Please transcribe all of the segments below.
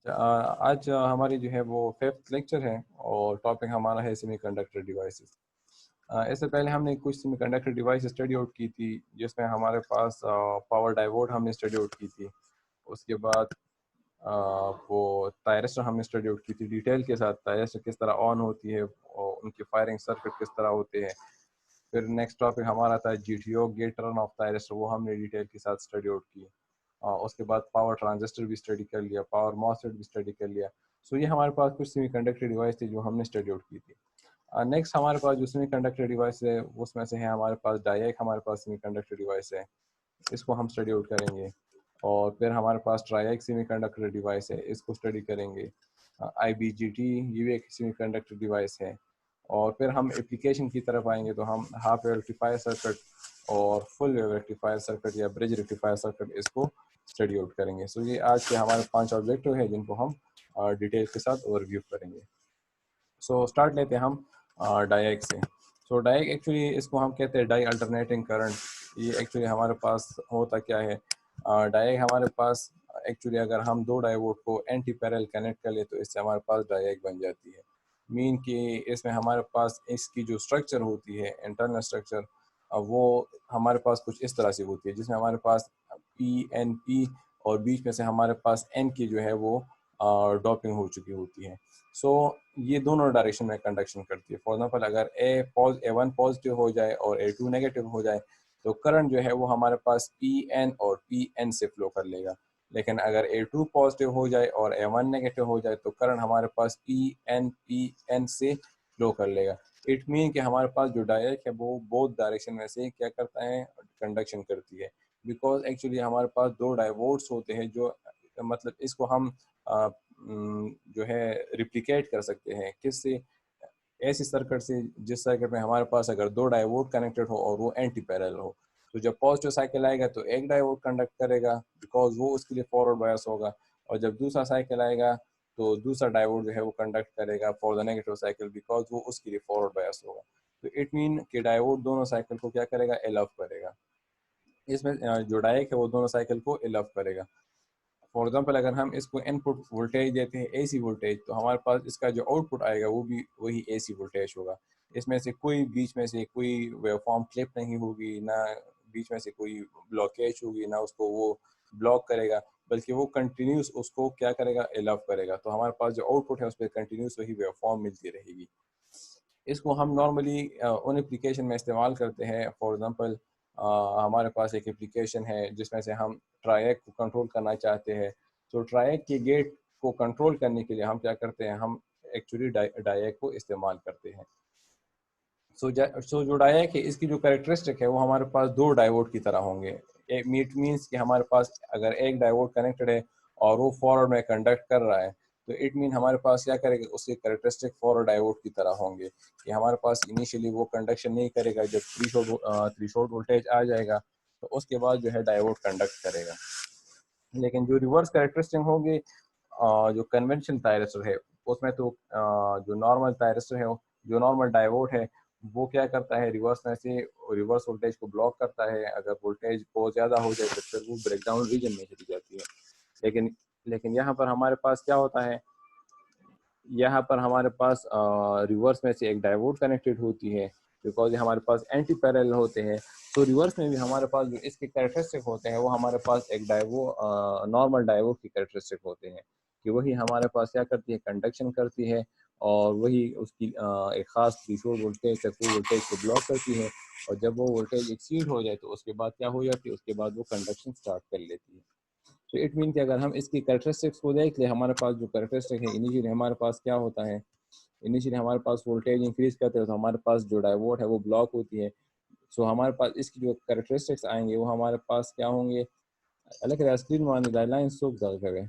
आज हमारी जो है वो 5th लेक्चर है और टॉपिक हमारा है सेमीकंडक्टर डिवाइसेस। इससे पहले हमने कुछ सेमीकंडक्टर डिवाइस स्टडी आउट की थी जिसमें हमारे पास पावर डायोड हमने स्टडी आउट की थी। उसके बाद वो थायरिस्टर हमने स्टडी आउट की थी डिटेल के साथ, थायरिस्टर किस तरह ऑन होती है और उनके फायरिंग सर्किट किस तरह होते हैं। फिर नेक्स्ट टॉपिक हमारा था GTO gate turn off thyristor, वो हमने डिटेल के साथ स्टडी आउट की। उसके बाद पावर ट्रांजिस्टर भी स्टडी कर लिया, पावर मॉसफेट भी स्टडी कर लिया। सो ये हमारे पास कुछ सेमीकंडक्टर डिवाइस थी जो हमने स्टडी आउट की थी। नेक्स्ट हमारे पास जो सेमीकंडक्टर डिवाइस है उसमें से है हमारे पास डायरेक्ट हमारे पास सेमीकंडक्टर डिवाइस है, इसको हम स्टडी आउट करेंगे। और फिर हमारे पास ट्राइएक सेमीकंडक्टर डिवाइस है, इसको स्टडी करेंगे। IBGT ये भी एक सेमीकंडक्टर डिवाइस है। और फिर हम एप्लीकेशन की तरफ आएंगे तो हम हाफ वेव रेक्टिफायर सर्किट और फुल वेव रेक्टिफायर सर्किट या ब्रिज रेक्टिफायर सर्किट इसको स्टडी आउट करेंगे। सो ये आज के हमारे 5 ऑब्जेक्टिव है जिनको हम डिटेल के साथ ओवरव्यू करेंगे। सो स्टार्ट लेते हैं हम डायरेक्ट से। सो डायरेक्ट एक्चुअली इसको हम कहते हैं डाई अल्टरनेटिंग करंट। ये एक्चुअली हमारे पास होता क्या है, डायरेक्ट हमारे पास एक्चुअली अगर हम दो डायोड को एंटी पैरेलल कनेक्ट कर ले तो इससे हमारे पास डायरेक्ट बन जाती है। मीन कि इसमें हमारे पास इसकी जो स्ट्रक्चर होती है इंटरनल स्ट्रक्चर, वो हमारे पास कुछ इस तरह से होती है जिसमें हमारे पास PNP और बीच में से हमारे पास N की जो है वो डॉपिंग हो चुकी होती है। सो ये दोनों डायरेक्शन में कंडक्शन करती है। फॉर एग्जाम्पल अगर A1 पॉजिटिव हो जाए और A2 नेगेटिव हो जाए तो करंट जो है वो हमारे पास PN और PN से फ्लो कर लेगा। लेकिन अगर A2 पॉजिटिव हो जाए और A1 नेगेटिव हो जाए तो करंट हमारे पास PN से फ्लो कर लेगा। इट मीन कि हमारे पास जो डायरेक्ट है वो बोथ डायरेक्शन में से क्या करता है, कंडक्शन करती है। बिकॉज एक्चुअली हमारे पास दो डायोड्स होते हैं जो मतलब इसको हम जो है रिप्लिकेट कर सकते हैं किससे, ऐसी सर्किट से जिस सर्किट में हमारे पास अगर दो डायोड कनेक्टेड हो और वो एंटी पैरेलल हो। तो जब पॉजिटिव साइकिल आएगा तो एक डायोड कंडक्ट करेगा बिकॉज वो उसके लिए फॉरवर्ड बायस होगा, और जब दूसरा साइकिल आएगा तो दूसरा डायोड जो है वो कंडक्ट करेगा for the negative cycle because वो उसके लिए फॉरवर्ड बायस होगा। तो इट मीन कि डायोड दोनों साइकिल को क्या करेगा, एलव करेगा। इसमें जो डायरेक्ट है वो दोनों साइकिल को एलव करेगा। फॉर एग्जाम्पल अगर हम इसको इनपुट वोल्टेज देते हैं AC वोल्टेज तो हमारे पास इसका जो आउटपुट आएगा वो भी वही AC वोल्टेज होगा। इसमें से कोई बीच में से कोई वेवफॉर्म क्लिप नहीं होगी, ना बीच में से कोई ब्लॉकेज होगी, ना उसको वो ब्लॉक करेगा, बल्कि वो कंटिन्यूस उसको क्या करेगा, एलव करेगा। तो हमारे पास जो आउटपुट है उस पर कंटिन्यूस वही वेवफॉर्म मिलती रहेगी। इसको हम नॉर्मली उन एप्लीकेशन में इस्तेमाल करते हैं। फॉर एग्जांपल हमारे पास एक एप्लीकेशन है जिसमें से हम ट्रायक को कंट्रोल करना चाहते हैं। तो ट्रायक के गेट को कंट्रोल करने के लिए हम क्या करते हैं, हम एक्चुअली डायक को इस्तेमाल करते हैं। सो जो डायक है इसकी जो कैरेक्टरिस्टिक है वो हमारे पास दो डायोड की तरह होंगे। इट मीन्स कि हमारे पास अगर एक डायोड कनेक्टेड है और वो फॉरवर्ड में कंडक्ट कर रहा है तो इट मीन हमारे पास क्या करेगा, उसके कैरेक्टरिस्टिक फॉरवर्ड डायोड की तरह होंगे कि हमारे पास इनिशियली वो कंडक्शन नहीं करेगा, जब थ्रीशोल्ड वोल्टेज आ जाएगा तो उसके बाद जो है डायोड कंडक्ट करेगा। लेकिन जो रिवर्स कैरेक्टरिस्टिक होंगे जो कन्वेंशनल थायरिस्टर है उसमें तो जो नॉर्मल थायरिस्टर है, जो नॉर्मल डायोड है वो क्या करता है, रिवर्स में से रिवर्स वोल्टेज को ब्लॉक करता है। अगर वोल्टेज बहुत ज़्यादा हो जाए तो फिर वो ब्रेकडाउन रीजन में चली जाती है। लेकिन लेकिन यहाँ पर हमारे पास क्या होता है, यहाँ पर हमारे पास रिवर्स में से एक डायोड कनेक्टेड होती है बिकॉज ये हमारे पास एंटी पैरेलल होते हैं। तो रिवर्स में भी हमारे पास जो इसके कैरेक्टरिस्टिक होते हैं वो हमारे पास एक नॉर्मल डायोड की कैरेक्टरिस्टिक होते हैं कि वही हमारे पास क्या करती है, कंडक्शन करती है और वही उसकी एक ख़ास थ्रेशोल्ड वोल्टेज तक वो वोल्टेज को ब्लॉक करती है। और जब वो वोल्टेज एक्सीड हो जाए तो उसके बाद क्या हो जाती है, उसके बाद वो कंडक्शन स्टार्ट कर लेती है। तो इट मीन कि अगर हम इसकी कैरेक्टरिस्टिक्स को देख ले, हमारे पास जो कैरेक्टरिस्टिक है इनिशियली हमारे पास क्या होता है, इनिशियली हमारे पास वोल्टेज इंक्रीज करते हैं तो हमारे पास जो डायोड है वो ब्लॉक होती है। सो हमारे पास इसकी जो कैरेक्टरिस्टिक्स आएंगे वो हमारे पास क्या होंगे, अलग स्क्रीन मान लाइन सोक दगा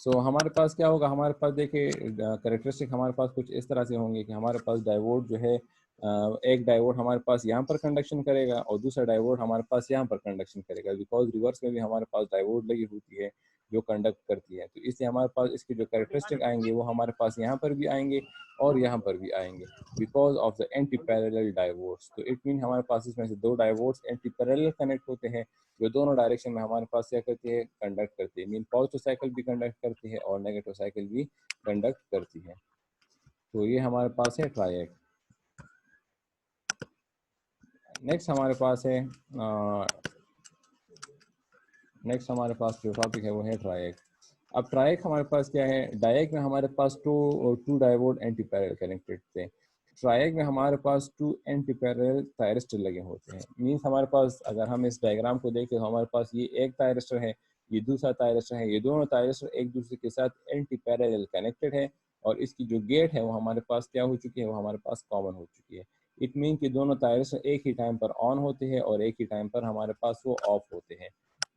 सो हमारे पास क्या होगा, हमारे पास देखिए कैरेक्टरिस्टिक हमारे पास कुछ इस तरह से होंगे कि हमारे पास डायोड जो है एक डायोड हमारे पास यहाँ पर कंडक्शन करेगा और दूसरा डायोड हमारे पास यहाँ पर कंडक्शन करेगा, बिकॉज रिवर्स में भी हमारे पास डायोड लगी होती है जो कंडक्ट करती है। तो इसलिए हमारे पास इसके जो कैरेक्टरिस्टिक आएंगे वो हमारे पास यहाँ पर भी आएंगे और यहाँ पर भी आएंगे because of the anti parallel diodes. तो इट मीन हमारे पास इसमें से दो डायोड्स एंटी पैरेलल कनेक्ट होते हैं जो दोनों डायरेक्शन में हमारे पास क्या करती है, कंडक्ट करती है। मीन पॉजिटिव साइकिल भी कंडक्ट करती है और नेगेटिव साइकिल भी कंडक्ट करती है। तो ये हमारे पास है ट्रायड। नेक्स्ट हमारे पास है नेक्स्ट हमारे पास जो टॉपिक है वो है ट्रायड। अब ट्रायड हमारे पास क्या है, डायग में हमारे पास two diode anti parallel connected थे। ट्रायड में हमारे पास टू एंटी पैरेलल थायरिस्टर लगे होते हैं। मीन्स हमारे पास अगर हम इस डायग्राम को देखें तो हमारे पास ये एक थायरिस्टर है, ये दूसरा थायरिस्टर है, ये दोनों थायरिस्टर एक दूसरे के साथ एंटी पैरेलल कनेक्टेड है और इसकी जो गेट है वो हमारे पास क्या हो चुकी है, वो हमारे पास कॉमन हो चुकी है। इट मीन कि दोनों थायरिस्टर एक ही टाइम पर ऑन होते हैं और एक ही टाइम पर हमारे पास वो ऑफ होते हैं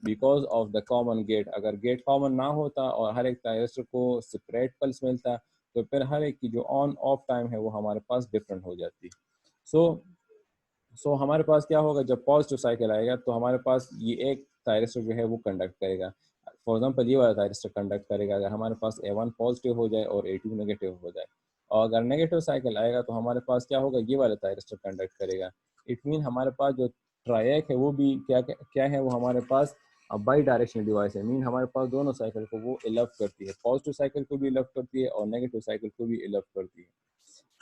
because of the common gate. अगर गेट कॉमन ना होता और हर एक थायरिस्टर को सेपरेट पल्स मिलता तो फिर हर एक की जो ऑन ऑफ टाइम है वो हमारे पास डिफरेंट हो जाती। सो हमारे पास क्या होगा, जब पॉजिटिव साइकिल आएगा तो हमारे पास ये एक थायरिस्टर जो है वो कंडक्ट करेगा। फॉर एग्जांपल ये वाला थायरिस्टर कंडक्ट करेगा अगर हमारे पास A1 पॉजिटिव हो जाए और A2 नेगेटिव हो जाए। और अगर नेगेटिव साइकिल आएगा तो हमारे पास क्या होगा, ये वाला थायरिस्टर कंडक्ट करेगा। इट मीन हमारे पास जो ट्रायक है वो भी क्या क्या है, वो हमारे पास बाई डायरेक्शनल डिवाइस है। मीन हमारे पास दोनों साइकिल को वो इलव करती है, पॉजिटिव साइकिल को भी इलव करती है और नेगेटिव साइकिल को भी इलव करती है।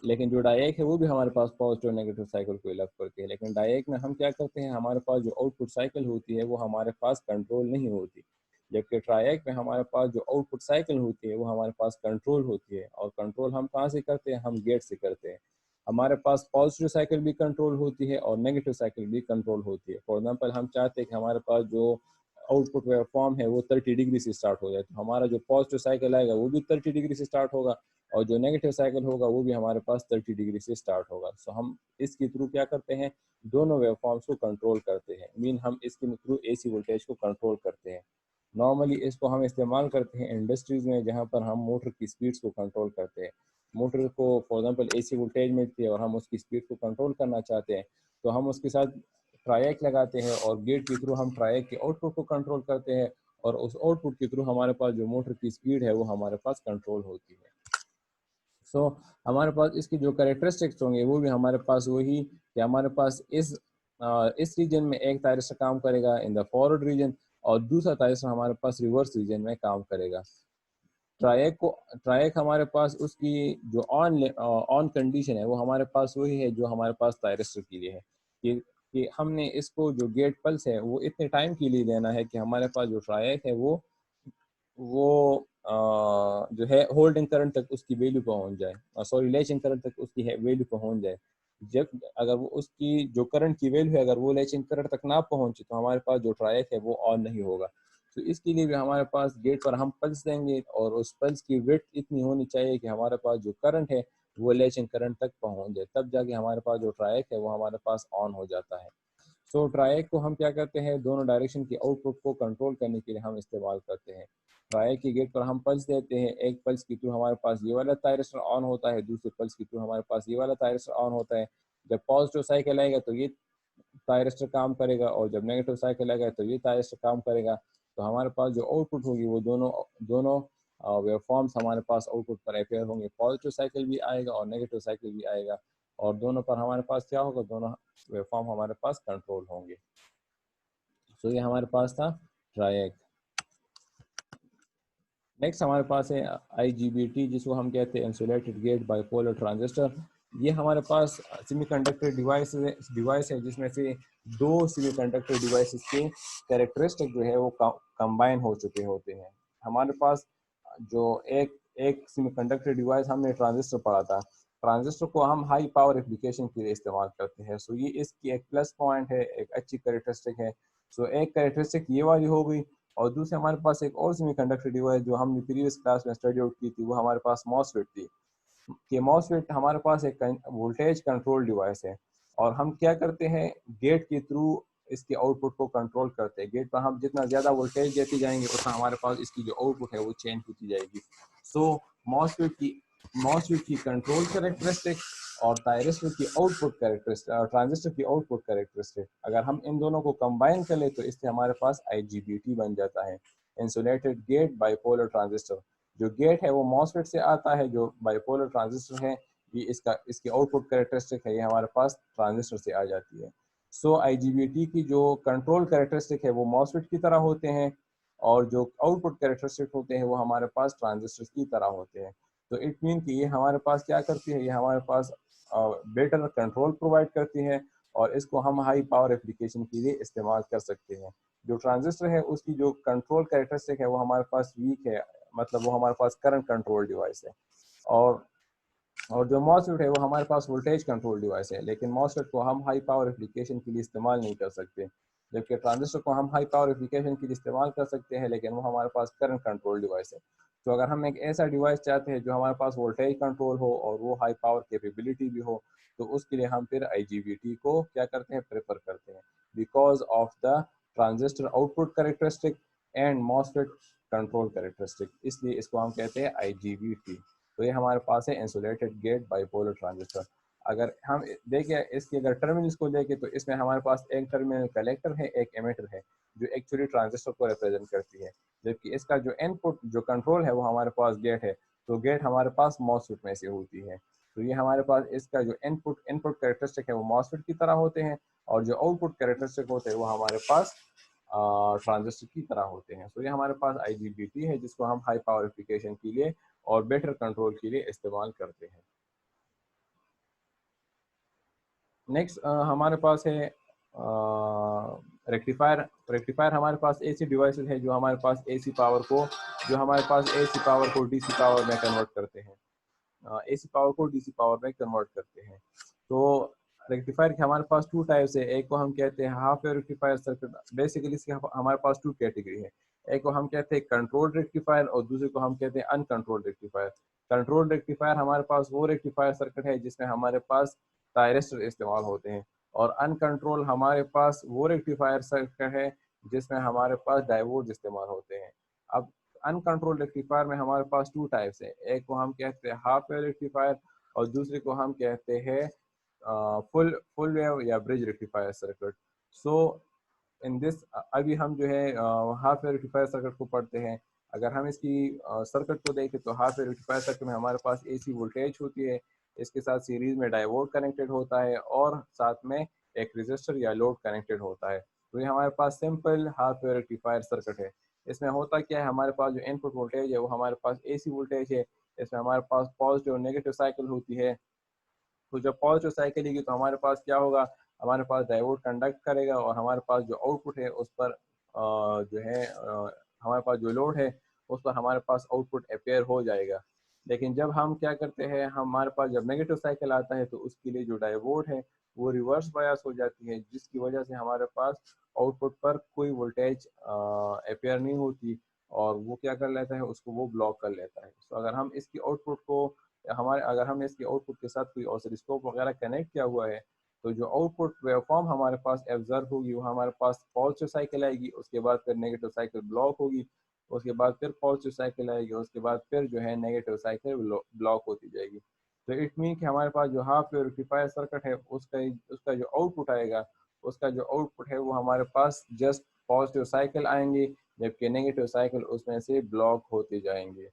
लेकिन जो डायक है वो भी हमारे पास पॉजिटिव नेगेटिव साइकिल को इलव करती है। लेकिन डायक में हम क्या करते हैं, हमारे पास जो आउटपुट साइकिल होती है वो हमारे पास कंट्रोल नहीं होती, जबकि ट्रायक में हमारे पास जो आउटपुट साइकिल होती है वो हमारे पास कंट्रोल होती है। और कंट्रोल हम कहाँ से करते हैं, हम गेट से करते हैं। हमारे पास पॉजिटिव साइकिल भी कंट्रोल होती है और नेगेटिव साइकिल भी कंट्रोल होती है। फॉर एग्जाम्पल हम चाहते हैं कि हमारे पास जो आउटपुट वेवफॉर्म है वो 30 डिग्री से स्टार्ट हो जाए, तो हमारा जो पॉजिटिव साइकिल आएगा वो भी 30 डिग्री से स्टार्ट होगा और जो नेगेटिव साइकिल होगा वो भी हमारे पास 30 डिग्री से स्टार्ट होगा। सो हम इसके थ्रू क्या करते हैं, दोनों वेवफॉर्म्स को कंट्रोल करते हैं। मीन हम इसके थ्रू एसी वोल्टेज को कंट्रोल करते हैं। नॉर्मली इसको हम इस्तेमाल करते हैं इंडस्ट्रीज में जहाँ पर हम मोटर की स्पीड्स को कंट्रोल करते हैं। मोटर को फॉर एग्जांपल एसी वोल्टेज मिलती है और हम उसकी स्पीड को कंट्रोल करना चाहते हैं तो हम उसके साथ ट्रायक लगाते हैं और गेट के थ्रू हम ट्रायक के आउटपुट को कंट्रोल करते हैं और उस आउटपुट के थ्रू हमारे पास जो मोटर की स्पीड है वो हमारे पास कंट्रोल होती है। सो हमारे पास इसकी जो कैरेक्टरिस्टिक्स होंगे वो भी हमारे पास वही कि हमारे पास इस रीजन में एक थायरिस्टर काम करेगा इन द फॉरवर्ड रीजन और दूसरा थायरिस्टर हमारे पास रिवर्स रीजन में काम करेगा। ट्रायक हमारे पास उसकी जो ऑन कंडीशन है वो हमारे पास वही है जो हमारे पास थायरिस्टर के लिए है कि हमने इसको जो गेट पल्स है वो इतने टाइम के लिए देना है कि हमारे पास जो ट्रायक है वो जो है होल्डिंग करंट तक उसकी वैल्यू पहुंच जाए, सॉरी लेचिंग करंट तक उसकी वैल्यू पहुंच जाए। जब अगर वो उसकी जो करंट की वैल्यू है अगर वो लेचिंग करंट तक ना पहुंचे तो हमारे पास जो ट्रायक है वो ऑन नहीं होगा। तो इसके लिए भी हमारे पास गेट पर हम पल्स देंगे और उस पल्स की विड्थ इतनी होनी चाहिए कि हमारे पास जो करंट है वो लेचिंग करंट तक पहुंच जाए, तब जाके हमारे पास जो ट्रायक है वो हमारे पास ऑन हो जाता है। सो ट्रायक को हम क्या करते हैं, दोनों डायरेक्शन के आउटपुट को कंट्रोल करने के लिए हम इस्तेमाल करते हैं। ट्रायक की गेट पर हम पल्स देते हैं, एक पल्स के थ्रू हमारे पास ये वाला थायरिस्टर ऑन होता है, दूसरे पल्स के थ्रू हमारे पास ये वाला थायरिस्टर ऑन होता है। जब पॉजिटिव साइकिल आएगा तो ये थायरिस्टर काम करेगा और जब नेगेटिव साइकिल आएगा तो ये थायरिस्टर काम करेगा। तो हमारे पास जो आउटपुट होगी वो दोनों दोनों वेवफॉर्म्स हमारे पास आउटपुट पर अपेयर होंगे, पॉजिटिव साइकिल भी आएगा और नेगेटिव साइकिल भी आएगा और दोनों पर हमारे पास क्या होगा, दोनों वेवफॉर्म हमारे पास कंट्रोल होंगे। सो ये हमारे पास था ट्रायक। नेक्स्ट हमारे पास है IGBT जिसको हम कहते हैं इंसुलेटेड गेट बाइपोलर ट्रांजिस्टर। ये हमारे पास सेमीकंडक्टर डिवाइस है जिसमें से दो सेमीकंडक्टर डिवाइसेस के कैरेक्टरिस्टिक जो है वो कंबाइन हो चुके होते हैं। हमारे पास जो एक एक सेमीकंडक्टर डिवाइस हमने ट्रांजिस्टर पढ़ा था, ट्रांजिस्टर को हम हाई पावर एप्लीकेशन के लिए इस्तेमाल करते हैं। सो ये इसकी एक प्लस पॉइंट है, एक अच्छी कैरेक्टरिस्टिक है। सो एक कैरेक्टरिस्टिक ये वाली हो गई और दूसरे हमारे पास एक और सेमीकंडक्टर डिवाइस जो हमने प्रीवियस क्लास में स्टडी आउट की थी वो हमारे पास मॉसफेट थी। कि मॉसफेट हमारे पास एक वोल्टेज कंट्रोल डिवाइस है और हम क्या करते हैं, गेट के थ्रू इसके आउटपुट को कंट्रोल करते हैं। गेट पर हम जितना ज़्यादा वोल्टेज देते जाएंगे उतना हमारे पास इसकी जो आउटपुट है वो चेंज होती जाएगी। सो मॉसफेट की कंट्रोल कैरेक्टरिस्टिक और थायरिस्टर की आउटपुट कैरेक्टरिस्टिक और ट्रांजिस्टर की आउटपुट कैरेक्टरिस्टिक, अगर हम इन दोनों को कंबाइन कर ले तो इससे हमारे पास IGBT बन जाता है, इंसुलेटेड गेट बाइपोलर ट्रांजिस्टर। जो गेट है वो मॉसफेट से आता है, जो बाइपोलर ट्रांजिस्टर है ये इसकी आउटपुट कैरेक्टरिस्टिक है, ये हमारे पास ट्रांजिस्टर से आ जाती है। सो IGBT की जो कंट्रोल कैरेक्टरिस्टिक है वो मॉसफेट की तरह होते हैं और जो आउटपुट कैरेक्टरिस्टिक होते हैं वो हमारे पास ट्रांजिस्टर की तरह होते हैं। तो इट मीन कि ये हमारे पास क्या करती है, ये हमारे पास बेटर कंट्रोल प्रोवाइड करती है और इसको हम हाई पावर एप्लीकेशन के लिए इस्तेमाल कर सकते हैं। जो ट्रांजिस्टर है उसकी जो कंट्रोल कैरेक्टरिस्टिक है वो हमारे पास वीक है, मतलब वो हमारे पास करंट कंट्रोल डिवाइस है। और जो मॉसफेट है वो हमारे पास वोल्टेज कंट्रोल डिवाइस है, लेकिन मॉसफेट को हम हाई पावर एप्लीकेशन के लिए इस्तेमाल नहीं कर सकते, जबकि ट्रांजिस्टर को हम हाई पावर एप्लीकेशन के लिए इस्तेमाल कर सकते हैं, लेकिन वो हमारे पास करंट कंट्रोल डिवाइस है। तो अगर हम एक ऐसा डिवाइस चाहते हैं जो हमारे पास वोल्टेज कंट्रोल हो और वो हाई पावर कैपेबिलिटी भी हो, तो उसके लिए हम फिर IGBT को क्या करते हैं, प्रेफर करते हैं, because of the transistor output characteristic and MOSFET control characteristic, इसलिए इसको हम कहते हैं IGBT। तो ये हमारे पास है इंसुलेटेड गेट बाइपोलर ट्रांजिस्टर। अगर हम देखें इसकी अगर टर्मिनल्स को देखें तो इसमें हमारे पास एक टर्मिनल कलेक्टर है, एक एमिटर है, जो एक्चुअली ट्रांजिस्टर को रिप्रेजेंट करती है, जबकि इसका जो इनपुट जो कंट्रोल है वो हमारे पास गेट है। तो गेट हमारे पास मॉसफेट में से होती है। तो ये हमारे पास इसका जो इनपुट कैरेक्टरिस्टिक है वो मॉसफेट की तरह होते हैं और जो आउटपुट कैरेक्टरिस्टिक होते हैं वो हमारे पास ट्रांजिस्टर की तरह होते हैं। तो ये हमारे पास IGBT है जिसको हम हाई पावर एप्लीकेशन के लिए और बेटर कंट्रोल के लिए इस्तेमाल करते हैं। नेक्स्ट हमारे पास है रेक्टिफायर। रेक्टिफायर हमारे पास ऐसी डिवाइसेस है जो हमारे पास AC पावर को DC पावर में कन्वर्ट करते हैं, AC पावर को DC पावर में कन्वर्ट करते हैं। तो रेक्टिफायर के हमारे पास टू टाइप्स है, एक को हम कहते हैं half wave rectifier circuit. Basically इसके हमारे पास टू कैटेगरी है, एक को हम कहते हैं कंट्रोल्ड रेक्टिफायर और दूसरे को हम कहते हैं अनकंट्रोल्ड रेक्टिफायर। कंट्रोल्ड रेक्टिफायर हमारे पास वो रेक्टिफायर सर्किट है जिसमें हमारे पास थायरिस्टर इस्तेमाल होते हैं, और अनकंट्रोल हमारे पास वो रेक्टिफायर सर्किट है जिसमें हमारे पास डायोड इस्तेमाल होते हैं। अब अनकंट्रोल्ड रेक्टिफायर में हमारे पास टू टाइप्स है, एक को हम कहते हैं हाफ वेव रेक्टिफायर और दूसरे को हम कहते हैं फुल वेव या bridge rectifier circuit. So in this अभी हम जो है हाफ वेव रेक्टिफायर सर्किट को पढ़ते हैं। अगर हम इसकी सर्किट को देखें तो हाफ वेव रेक्टिफायर सर्किट में हमारे पास AC वोल्टेज होती है, इसके साथ सीरीज में डायोड कनेक्टेड होता है और साथ में एक रेजिस्टर या लोड कनेक्टेड होता है। तो ये हमारे पास simple half wave rectifier circuit है। इसमें होता क्या है, हमारे पास जो इनपुट वोल्टेज है वो हमारे पास AC वोल्टेज है, इसमें हमारे पास पॉजिटिव और नेगेटिव साइकिल होती है। तो जब पॉजिटिव साइकिल होगी तो हमारे पास क्या होगा, हमारे पास डायोड कंडक्ट करेगा और हमारे पास जो आउटपुट है उस पर जो है हमारे पास जो लोड है उस पर हमारे पास आउटपुट अपेयर हो जाएगा। लेकिन जब हम क्या करते हैं, हमारे पास जब नेगेटिव साइकिल आता है तो उसके लिए जो डायोड है वो रिवर्स बायस हो जाती है, जिसकी वजह से हमारे पास आउटपुट पर कोई वोल्टेज अपेयर नहीं होती और वो क्या कर लेता है, उसको वो ब्लॉक कर लेता है। तो अगर हम इसकी आउटपुट को अगर हमने इसके आउटपुट के साथ कोई ऑसिलोस्कोप वगैरह कनेक्ट किया हुआ है तो जो आउटपुट वेवफॉर्म हमारे पास ऑब्जर्व होगी वो हमारे पास पॉजिटिव साइकिल आएगी, उसके बाद फिर नेगेटिव साइकिल ब्लॉक होगी, उसके बाद फिर पॉजिटिव साइकिल आएगी, उसके बाद फिर जो है नेगेटिव साइकिल ब्लॉक होती जाएगी। तो इट मीन कि हमारे पास जो हाफ वेव रेक्टिफायर सर्किट है उसका जो आउटपुट आएगा, उसका जो आउटपुट है वो हमारे पास जस्ट पॉजिटिव साइकिल आएंगे, जबकि नेगेटिव साइकिल उसमें से ब्लॉक होते जाएंगे।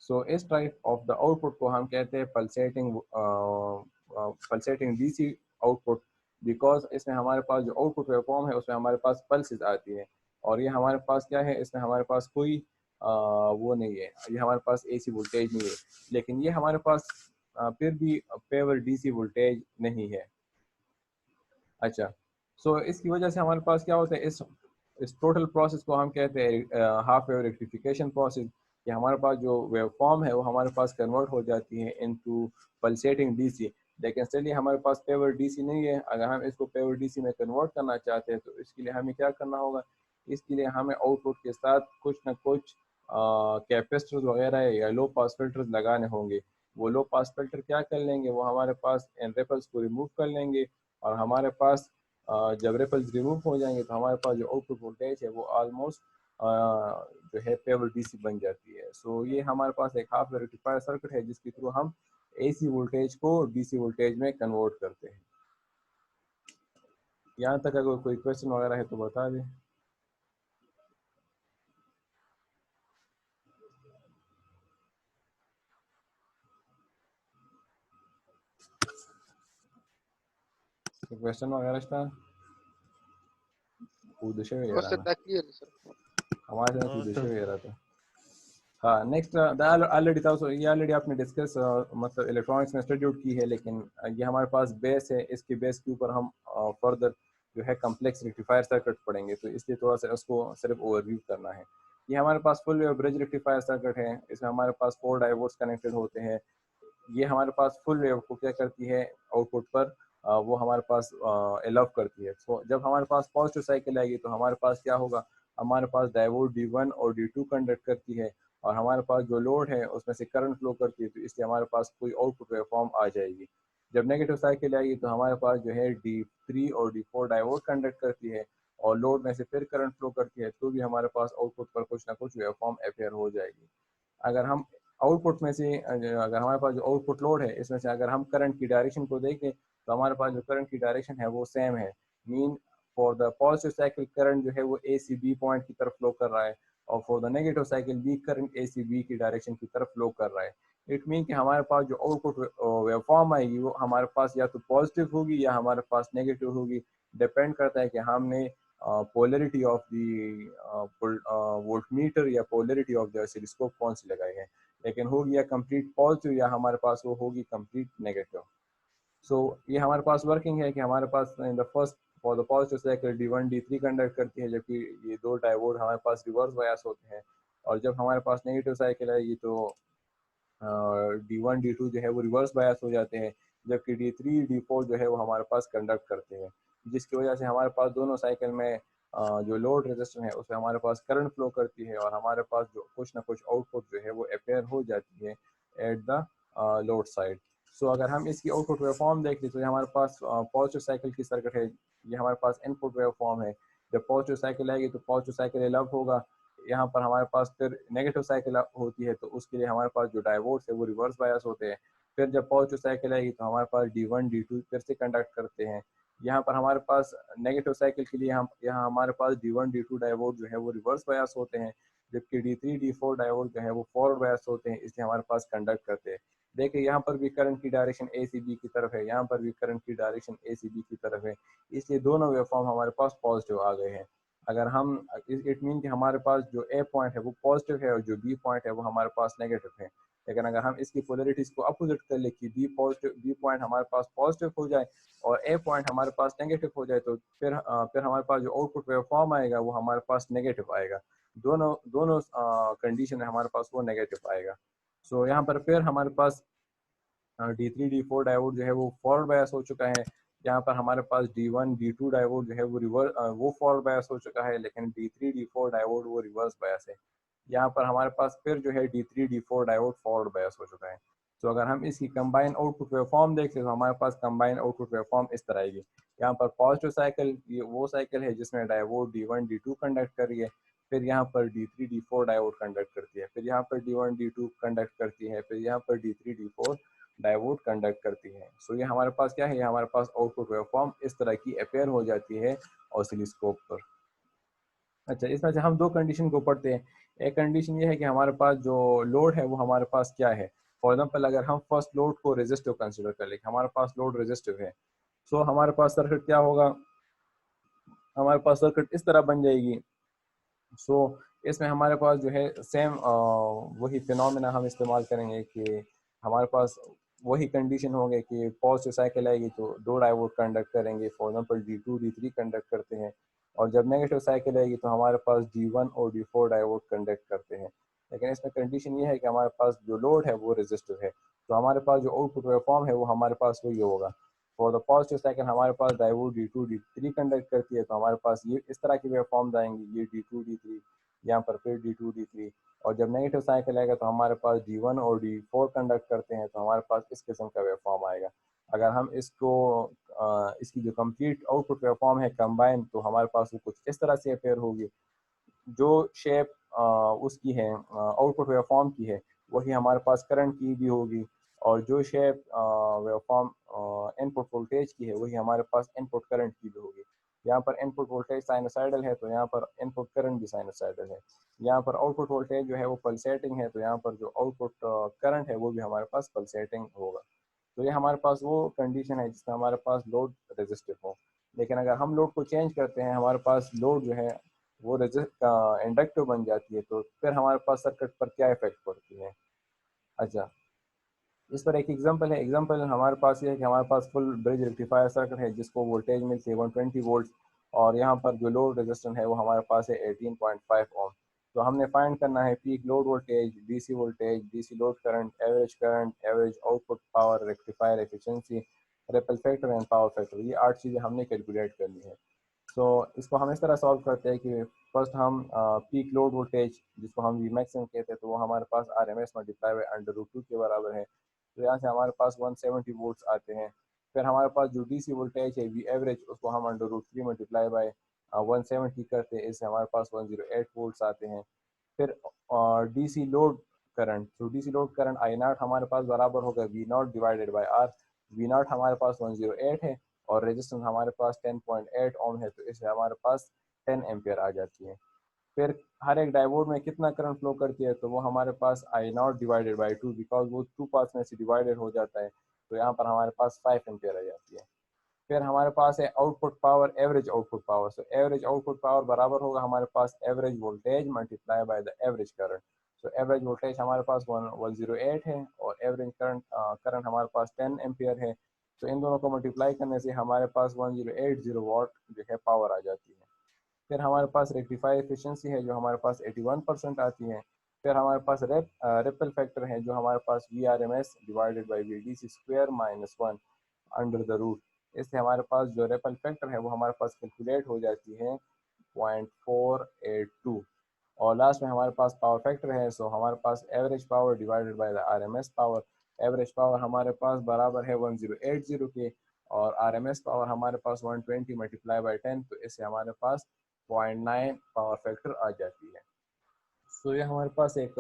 सो इस टाइप ऑफ द आउटपुट को हम कहते हैं पल्सेटिंग DC आउटपुट, बिकॉज इसमें हमारे पास जो आउटपुट वेवफॉर्म है उसमें हमारे पास पल्सेस आती है और ये हमारे पास क्या है, इसमें हमारे पास कोई वो नहीं है, ये हमारे पास AC वोल्टेज नहीं है, लेकिन ये हमारे पास फिर भी पेवर DC वोल्टेज नहीं है। अच्छा, सो इसकी वजह से हमारे पास क्या होता है, इस टोटल प्रोसेस को हम कहते हैं हाफ वेव रेक्टिफिकेशन प्रोसेस, कि हमारे पास जो वेव फॉर्म है वो हमारे पास कन्वर्ट हो जाती है इनटू पल्सेटिंग DC। लेकिन चलिए हमारे पास पेवर DC नहीं है, अगर हम इसको पेवर DC में कन्वर्ट करना चाहते हैं तो इसके लिए हमें क्या करना होगा, इसके लिए हमें आउटपुट के साथ कुछ ना कुछ कैपेसिटर्स वगैरह या लो पास फिल्टर्स लगाने होंगे। वो लो पास फिल्टर क्या कर लेंगे, वो हमारे पास इन रिपल्स को रिमूव कर लेंगे और हमारे पास जब रिपल्स रिमूव हो जाएंगे तो हमारे पास जो आउटपुट वोल्टेज है वो ऑलमोस्ट जो है पेवर डीसी बन जाती है। सो ये हमारे पास एक हाफ रेक्टिफायर सर्किट है जिसके थ्रू हम एसी वोल्टेज को डीसी वोल्टेज में कन्वर्ट करते हैं। यहाँ तक अगर कोई क्वेश्चन वगैरह है तो बता दें। क्वेश्चन वगैरह था उद्देश्य बस वगैरह ना सर क्लियर है सर। हमारे साथ उद्देश्य वगैरह था। हाँ नेक्स्ट ऑलरेडी था ये ऑलरेडी आपने डिस्कस मतलब इलेक्ट्रॉनिक्स में स्टडी आउट की है, लेकिन ये हमारे पास बेस है, इसके बेस के ऊपर हम फर्दर जो है कम्प्लेक्स रेक्टिफायर सर्किट पढ़ेंगे, तो इसलिए थोड़ा सा उसको सिर्फ ओवरव्यू करना है। ये हमारे पास full wave bridge rectifier circuit है, इसमें हमारे पास 4 डायोड्स कनेक्टेड होते हैं। ये हमारे पास फुल वेव को क्या करती है आउटपुट पर वो हमारे पास एलाउ करती है। तो जब हमारे पास पॉजिटिव साइकिल आएगी तो हमारे पास क्या होगा, हमारे पास डायोड D1 और D2 कंडक्ट करती है और हमारे पास जो लोड है उसमें से करंट फ्लो करती है, तो इसलिए हमारे पास कोई आउटपुट वेवफॉर्म आ जाएगी। जब नेगेटिव साइकिल आएगी तो हमारे पास जो है D3 और D4 डायोड कंडक्ट करती है और लोड में से फिर करंट फ्लो करती है, तो भी हमारे पास आउटपुट पर कुछ ना कुछ वेवफॉर्म अपेयर हो जाएगी। अगर हम आउटपुट में से अगर हमारे पास जो आउटपुट लोड है इसमें से अगर हम करंट की डायरेक्शन को देखें तो हमारे पास जो करंट की डायरेक्शन है वो सेम है। Mean for the positive cycle current जो है वो ए सी बी पॉइंट की तरफ फ्लो कर रहा है और for the negative cycle B current A C B की डायरेक्शन की तरफ फ्लो कर रहा है। इट मीन कि हमारे पास जो आउटपुट वेवफॉर्म आएगी वो हमारे पास या तो पॉजिटिव होगी या हमारे पास नेगेटिव होगी। डिपेंड करता है कि हमने पोलरिटी ऑफ द वोल्टमीटर या पोलरिटी ऑफ द ऑसिलोस्कोप कौन सी लगाई है, लेकिन होगी या कंप्लीट पॉजिटिव या हमारे पास वो होगी कंप्लीट नेगेटिव। सो ये हमारे पास वर्किंग है कि हमारे पास in the first for the positive cycle D1 D3 conduct करती है, जबकि ये दो डायोड हमारे पास रिवर्स बायस होते हैं। और जब हमारे पास नेगेटिव साइकिल आएगी तो D1 D2 जो है वो रिवर्स बायस हो जाते हैं, जबकि D3 D4 जो है वो हमारे पास कंडक्ट करते हैं, जिसकी वजह से हमारे पास दोनों साइकिल में जो लोड रेजिस्टेंस है उसमें हमारे पास करंट फ्लो करती है और हमारे पास जो कुछ ना कुछ आउटपुट जो है वो अपेयर हो जाती है एट द लोड साइड। सो अगर हम इसकी आउटपुट वेवफॉर्म देख लें तो ये हमारे पास पॉजिटिव साइकिल की सर्किट है, ये हमारे पास इनपुट वेवफॉर्म है। जब पॉजिटिव साइकिल आएगी तो पॉजिटिव साइकिल एलब होगा, यहाँ पर हमारे पास फिर नेगेटिव साइकिल होती है तो उसके लिए हमारे पास जो डायोड्स है वो रिवर्स बायस होते हैं। फिर जब पॉजिटिव साइकिल आएगी तो हमारे पास D1 D2 फिर से कंडक्ट करते हैं। यहाँ पर हमारे पास नेगेटिव साइकिल के लिए हम यहाँ हमारे पास D1 D2 डायोड जो है वो रिवर्स बायस होते हैं, जबकि D3 D4 डायोड जो है वो फॉरवर्ड बायस होते हैं, इसलिए हमारे पास कंडक्ट करते हैं। देखिए यहाँ पर भी करंट की डायरेक्शन ए सी बी की तरफ है, यहाँ पर भी करंट की डायरेक्शन ए सी बी की तरफ है, इसलिए दोनों वेवफॉर्म हमारे पास पॉजिटिव आ गए हैं। अगर हम इट मीन कि हमारे पास जो ए पॉइंट है वो पॉजिटिव है और जो बी पॉइंट है वो हमारे पास नेगेटिव है। लेकिन अगर हम इसकी पोलरिटीज को अपोजिट कर ले कि बी पॉइंट हमारे पास पॉजिटिव हो जाए और ए पॉइंट हमारे पास नेगेटिव हो जाए, तो फिर हमारे पास जो आउटपुट वेवफॉर्म आएगा वो हमारे पास नेगेटिव आएगा। दोनों दोनों कंडीशन है हमारे पास वो नेगेटिव आएगा। सो यहाँ पर फिर हमारे पास D3 D4 डायोड जो है वो फॉरवर्ड बायस हो चुका है। यहाँ पर हमारे पास D1 D2 डायोड जो है वो फॉरवर्ड बायस हो चुका है, लेकिन D3 D4 डायोड वो रिवर्स बायस है। यहाँ पर हमारे पास फिर जो है D3 D4 diode forward bias हो चुका है। तो अगर हम इसकी कंबाइन आउटपुट वेवफॉर्म देखें तो हमारे पास कंबाइन आउटपुट वेवफॉर्म इस तरह आएगी। यहाँ पर पॉजिटिव साइकिल ये वो साइकिल है जिसमें डायोड D1 D2 कंडक्ट कर रही है, फिर यहाँ पर D3 D4 डायोड कंडक्ट करती है, फिर यहाँ पर D1 D2 कंडक्ट करती है, फिर यहाँ पर D3 D4 डायोड कंडक्ट करती है। सो ये हमारे पास क्या है, ये हमारे पास आउटपुट वेवफॉर्म इस तरह की अपेयर हो जाती है ऑसिलोस्कोप पर। अच्छा, इसमें से हम दो कंडीशन को पढ़ते हैं। एक कंडीशन ये है कि हमारे पास जो लोड है वो हमारे पास क्या है। फॉर एग्जाम्पल अगर हम फर्स्ट लोड को रेजिस्टिव कंसिडर कर ले, हमारे पास लोड रेजिस्टिव है, सो हमारे पास सर्किट क्या होगा, हमारे पास सर्किट इस तरह बन जाएगी। सो इसमें हमारे पास जो है सेम वही फिनोमेना हम इस्तेमाल करेंगे कि हमारे पास वही कंडीशन होंगे कि पॉजिटिव साइकिल आएगी तो दो डायोड कंडक्ट करेंगे, for example D2 D3 conduct करते हैं, और जब नेगेटिव साइकिल आएगी तो हमारे पास D1 और D4 डायोड कंडक्ट करते हैं। लेकिन इसमें कंडीशन ये है कि हमारे पास जो लोड है वो रेजिस्टिव है, तो हमारे पास जो आउटपुट वेवफॉर्म है वो हमारे पास वही होगा। फॉर द पॉजिटिव साइकिल हमारे पास डायोड D2 D3 कंडक्ट करती है, तो हमारे पास ये इस तरह की वेवफॉर्म आएंगी, ये D2 D3, यहाँ पर फिर D2 D3। और जब नेगेटिव साइकिल आएगा तो हमारे पास D1 और D4 कंडक्ट करते हैं, तो हमारे पास इस किस्म का वेवफॉर्म आएगा। अगर हम इसको इसकी जो कंप्लीट आउटपुट वेवफॉर्म है कंबाइन, तो हमारे पास वो कुछ इस तरह से अपेयर होगी। जो शेप उसकी है आउटपुट वेवफॉर्म की है वही हमारे पास करंट की भी होगी, और जो शेप वेवफॉर्म इनपुट वोल्टेज की है वही हमारे पास इनपुट करंट की भी होगी। यहाँ पर इनपुट वोल्टेज साइनोसाइडल है तो यहाँ पर इनपुट करंट भी साइनोसाइडल है। यहाँ पर आउटपुट वोल्टेज जो है वो पल्सेटिंग है तो यहाँ पर जो आउटपुट करंट है वो भी हमारे पास पल्सेटिंग होगा। तो ये हमारे पास वो कंडीशन है जिसमें हमारे पास लोड रेजिस्टिव हो। लेकिन अगर हम लोड को चेंज करते हैं, हमारे पास लोड जो है वो इंडक्टिव बन जाती है, तो फिर हमारे पास सर्किट पर क्या इफेक्ट पड़ती है। अच्छा, इस पर एक एग्जांपल है। एग्जांपल हमारे पास ये है कि हमारे पास फुल ब्रिज रेक्टिफायर सर्किट है जिसको वोल्टेज मिलती है 120 वोल्ट, और यहाँ पर जो लोड रेजिस्टेंस है वो हमारे पास है 18.5 ओम। तो हमने फाइंड करना है peak load voltage, DC voltage, DC load current, average output power, rectifier efficiency, ripple factor and power factor. ये 8 चीज़ें हमने कैलकुलेट करनी है। तो इसको हम इस तरह सॉल्व करते हैं कि फर्स्ट हम पीक लोड वोल्टेज जिसको हम वी मैक्सिमम कहते हैं, तो वो हमारे पास R M S multiply by under root 2 के बराबर है। तो यहाँ से हमारे पास 170 वोल्ट्स आते हैं। फिर हमारे पास जो डीसी वोल्टेज है वी एवरेज, उसको हम अंडर रूट 3 मल्टीप्लाई बाई 170 करते हैं, इससे हमारे पास 108 वोल्ट्स आते हैं। फिर डीसी लोड करंट, तो DC load current I not हमारे पास बराबर होगा V not divided by R. V not हमारे पास 108 है और रेजिस्टेंस हमारे पास 10.8 ओम है, तो इससे हमारे पास 10 एम्पियर आ जाती है। फिर हर एक डायोड में कितना करंट फ्लो करती है, तो वो हमारे पास आई नॉट डिवाइडेड बाई 2, बिकॉज वो 2 पार्ट्स में से डिवाइडेड हो जाता है, तो यहाँ पर हमारे पास 5 एम्पियर आ जाती है। फिर हमारे पास है output power, average output power. So average output power बराबर होगा हमारे पास average voltage multiply by the average current. So average voltage हमारे पास 108 है और एवरेज करंट हमारे पास 10 एम्पियर है। तो इन दोनों को मल्टीप्लाई करने से हमारे पास 1080 वाट जो है पावर आ जाती है। फिर हमारे पास रेक्टिफाई एफिशिएंसी है जो हमारे पास 81% आती है। फिर हमारे पास रिपल फैक्टर है जो हमारे पास V R M S divided by V D C square minus 1 under the root. इससे हमारे पास जो रिपल फैक्टर है वो हमारे पास कैलकुलेट हो जाती है 0.482। और लास्ट में हमारे पास पावर फैक्टर है, सो हमारे पास average power divided by the RMS power. Average power हमारे पास बराबर है 1080 के, और आरएमएस पावर हमारे पास 120 मल्टीप्लाई बाय 10, तो इससे हमारे पास 0.9 पावर फैक्टर आ जाती है। सो ये हमारे पास एक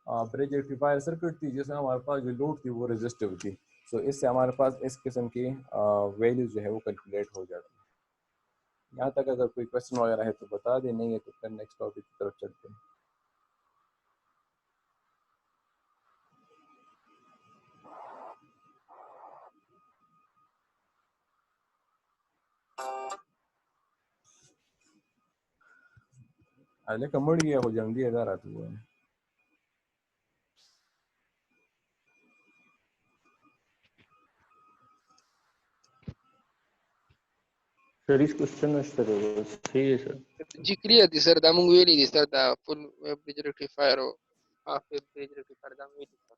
ब्रिज रेक्टिफायर सर्किट थी जिसमें हमारे पास जो लोड थी वो रेजिस्टिव थी। सो इससे हमारे पास इस किस्म की वैल्यूज जो है वो कैलकुलेट हो जाती है। यहाँ तक अगर कोई क्वेश्चन वगैरह है तो बता दें, नहीं है तो फिर नेक्स्ट टॉपिक की तरफ चलते हैं। लेकिन मुड़ गया हो जल्दी हज़ार आती हुआ है। सर इस क्वेश्चन सर सही है सर जी क्लियर थी सर, दा mungu weli di sir, da full bridge rectifier or half bridge rectifier da weli sir.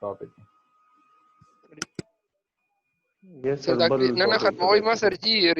Topic. Yes Sir sir da बल na topic khatma wai ma sir ji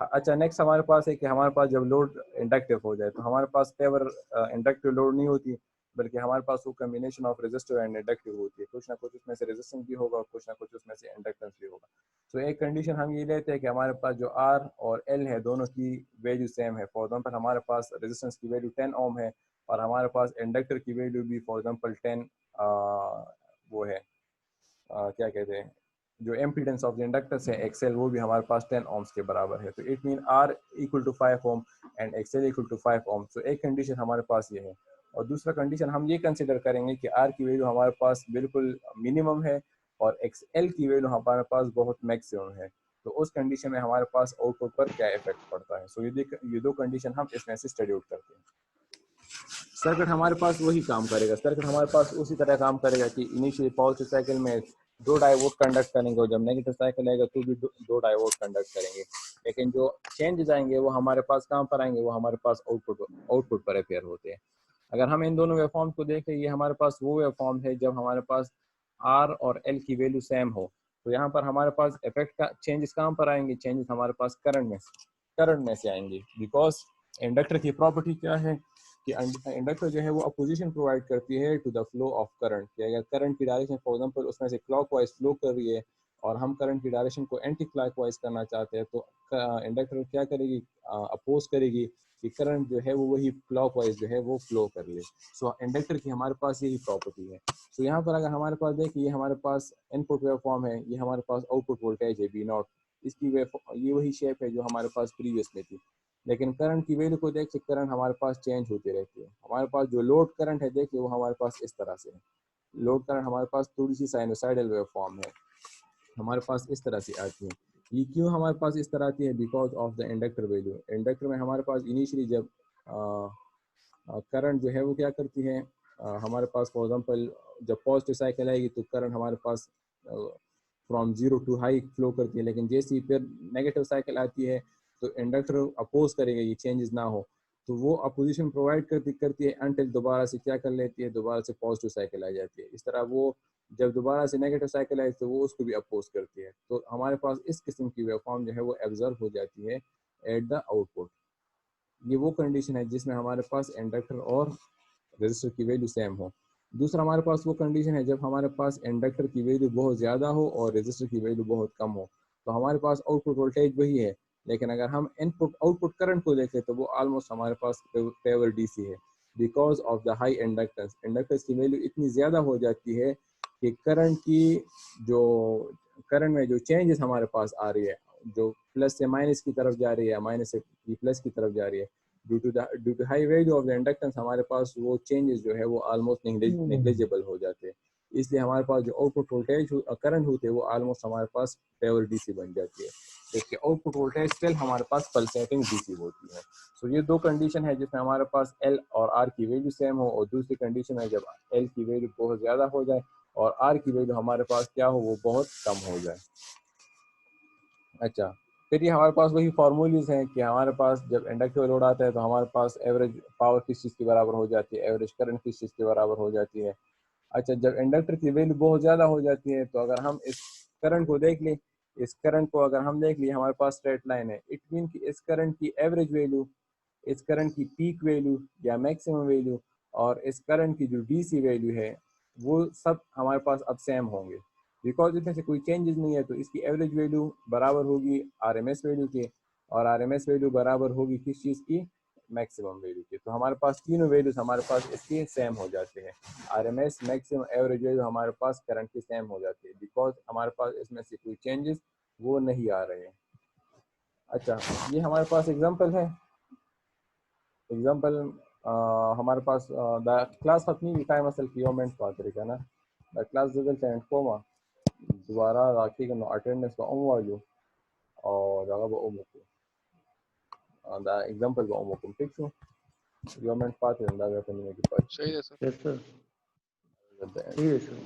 अच्छा, next हमारे पास है कि हमारे पास जब लोड इंडक्टिव हो जाए तो हमारे पास पेवर इंडक्टिव लोड नहीं होती, बल्कि हमारे पास वो combination of resistive and inductive होती है। कुछ ना कुछ उसमें से रेजिस्टेंस भी होगा और कुछ ना कुछ उसमें से इंडक्टेंस भी होगा। तो एक कंडीशन हम ये लेते हैं कि हमारे पास जो आर और एल है दोनों की वैल्यू सेम है। फॉर एग्जाम्पल हमारे पास रेजिस्टेंस की वैल्यू 10 ओम है और हमारे पास इंडक्टर की वैल्यू भी फॉर एग्जाम्पल 10 वो है क्या कहते हैं, जो एम्पीडेंस ऑफ द इंडक्टर्स है एक्सेल, वो भी हमारे पास 10 ओम्स के बराबर है। तो it mean R equal to 5 ohm and X L equal to 5 ohm. तो एक कंडीशन हमारे पास ये है। और दूसरा कंडीशन हम ये कंसिडर करेंगे कि आर की वैल्यू हमारे पास बिल्कुल मिनिमम है और एक्सएल की वैल्यू हमारे पास बहुत मैक्सिमम है। तो उस कंडीशन में हमारे पास आउटपुट पर क्या इफेक्ट पड़ता है। सो ये दो कंडीशन हम इसमें से स्टडी आउट करते हैं। सर्किट हमारे पास वही काम करेगा। सर्किट हमारे पास उसी तरह काम करेगा कि इनिशियली पॉजिटिव साइकिल में दो डायोड कंडक्ट करेंगे और जब नेगेटिव साइकिल आएगा तो भी दो डायोड कंडक्ट करेंगे। लेकिन जो चेंजेस आएंगे वो हमारे पास कहाँ पर आएंगे, वो हमारे पास आउटपुट पर अपेयर होते हैं। अगर हम इन दोनों वेवफॉर्म को देखें, ये हमारे पास वो वेवफॉर्म है जब हमारे पास आर और एल की वैल्यू सेम हो। तो यहाँ पर हमारे पास इफेक्ट का चेंजेस कहाँ पर आएंगे, चेंजेस हमारे पास करंट में। करंट में से आएंगे, बिकॉज इंडक्टर की प्रॉपर्टी क्या है कि इंडक्टर जो है वो अपोजिशन प्रोवाइड करती है to the flow of current, कि अगर करंट की डायरेक्शन फॉर एग्जांपल उसमें से क्लॉकवाइज फ्लो कर रही है और हम करंट की डायरेक्शन को एंटी क्लॉकवाइज करना चाहते हैं, तो इंडक्टर क्या करेगी, अपोज करेगी कि करंट जो है वो वही क्लॉकवाइज जो है वो फ्लो कर ले। सो इंडक्टर की हमारे पास यही प्रॉपर्टी है। सो यहाँ पर अगर हमारे पास देखिए, ये हमारे पास इनपुट वेव फॉर्म है, ये हमारे पास आउटपुट वोल्टेज है B0, इसकी वेव ये वही शेप है जो हमारे पास प्रीवियस में थी। लेकिन करंट की वैल्यू को देखिए, करंट हमारे पास चेंज होती रहती है। हमारे पास जो लोड करंट है देखिए वो हमारे पास इस तरह से है। लोड करंट हमारे पास थोड़ी सी साइनोसाइडल वेव फॉर्म है, हमारे पास इस तरह से आती है। ये क्यों हमारे पास इस तरह आती है, because of the inductor value. Inductor में हमारे पास इनिशियली जब करंट जो है वो क्या करती है, हमारे पास फॉर एग्जांपल जब पॉजिटिव साइकिल आएगी तो करंट हमारे पास from zero to high flow करती है, लेकिन जैसे ही फिर नेगेटिव साइकिल आती है तो इंडक्टर अपोज करेगा ये चेंजेस ना हो, तो वो अपोजिशन प्रोवाइड करती है अनटिल दोबारा से क्या कर लेती है, दोबारा से पॉजिटिव साइकिल आ जाती है। इस तरह वो जब दोबारा से नेगेटिव साइकिल आए तो वो उसको भी अपोज करती है। तो हमारे पास इस किस्म की वेवफॉर्म जो है वो एब्जॉर्ब हो जाती है एट द आउटपुट। ये वो कंडीशन है जिसमें हमारे पास इंडक्टर और रेजिस्टर की वैल्यू सेम हो। दूसरा हमारे पास वो कंडीशन है जब हमारे पास इंडक्टर की वैल्यू बहुत ज़्यादा हो और रेजिस्टर की वैल्यू बहुत कम हो। तो हमारे पास आउटपुट वोल्टेज वही है, लेकिन अगर हम इनपुट आउटपुट करंट को देखें तो वो ऑलमोस्ट हमारे पास फेवर डीसी है, because of the high inductance. Inductance की वैल्यू इतनी ज़्यादा हो जाती है कि जो करंट में जो चेंजेस हमारे पास आ रही है, जो प्लस से माइनस की तरफ जा रही है, माइनस से प्लस की तरफ जा रही है, due to high value of the inductance हमारे पास वो चेंजेस जो है वो ऑलमोस्ट नेग्लिजिबल हो जाते हैं। इसलिए हमारे पास जो आउटपुट वोल्टेज करंट होते हैं वो ऑलमोस्ट हमारे पास फेवर डीसी बन जाती है, जबकि आउटपुट वोल्टेज स्टिल हमारे पास पल्सेटिंग डीसी होती है। सो ये दो कंडीशन है जिसमें हमारे पास एल और आर की वैल्यू सेम हो, और दूसरी कंडीशन है जब एल की वैल्यू बहुत ज़्यादा हो जाए और आर की वैल्यू हमारे पास क्या हो, वो बहुत कम हो जाए। अच्छा, फिर ये हमारे पास वही फार्मूलीज हैं कि हमारे पास जब इंडक्टिव लोड आता है तो हमारे पास एवरेज पावर किस चीज़ के बराबर हो जाती है, एवरेज करंट किस चीज़ के बराबर हो जाती है। अच्छा, जब इंडक्टर की वैल्यू बहुत ज़्यादा हो जाती है तो अगर हम इस करंट को देख लें, इस करंट को अगर हम देख लें हमारे पास स्ट्रेट लाइन है, इट मीन कि इस करंट की एवरेज वैल्यू, इस करंट की पीक वैल्यू या मैक्सिमम वैल्यू और इस करंट की जो डीसी वैल्यू है वो सब हमारे पास अब सेम होंगे, बिकॉज इसमें से कोई चेंजेस नहीं है। तो इसकी एवरेज वैल्यू बराबर होगी आरएमएस वैल्यू के, और आरएमएस वैल्यू बराबर होगी किस चीज़ की, मैक्सिमम वैल्यू की। तो हमारे पास तीनों वैल्यूज हमारे पास इसके सेम हो जाते हैं, आरएमएस, मैक्सिमम, एवरेज वैल्यू हमारे पास करंट की सेम हो जाती है, बिकॉज हमारे पास इसमें से कोई चेंजेस वो नहीं आ रहे हैं। अच्छा, ये हमारे पास एग्जांपल है। एग्जांपल हमारे पास द क्लास खत्म हुई टाइम असल की योमेंट बात करेगा ना, द क्लास रिजल्ट एंड कोमा दोबारा राखी का अटेंडेंस का वालू और जगह उमुको द एग्जांपल का उमुको ठीक है योमेंट पाते हैं दा अपन में की पाते सही है सर। यस सर, ठीक है सर।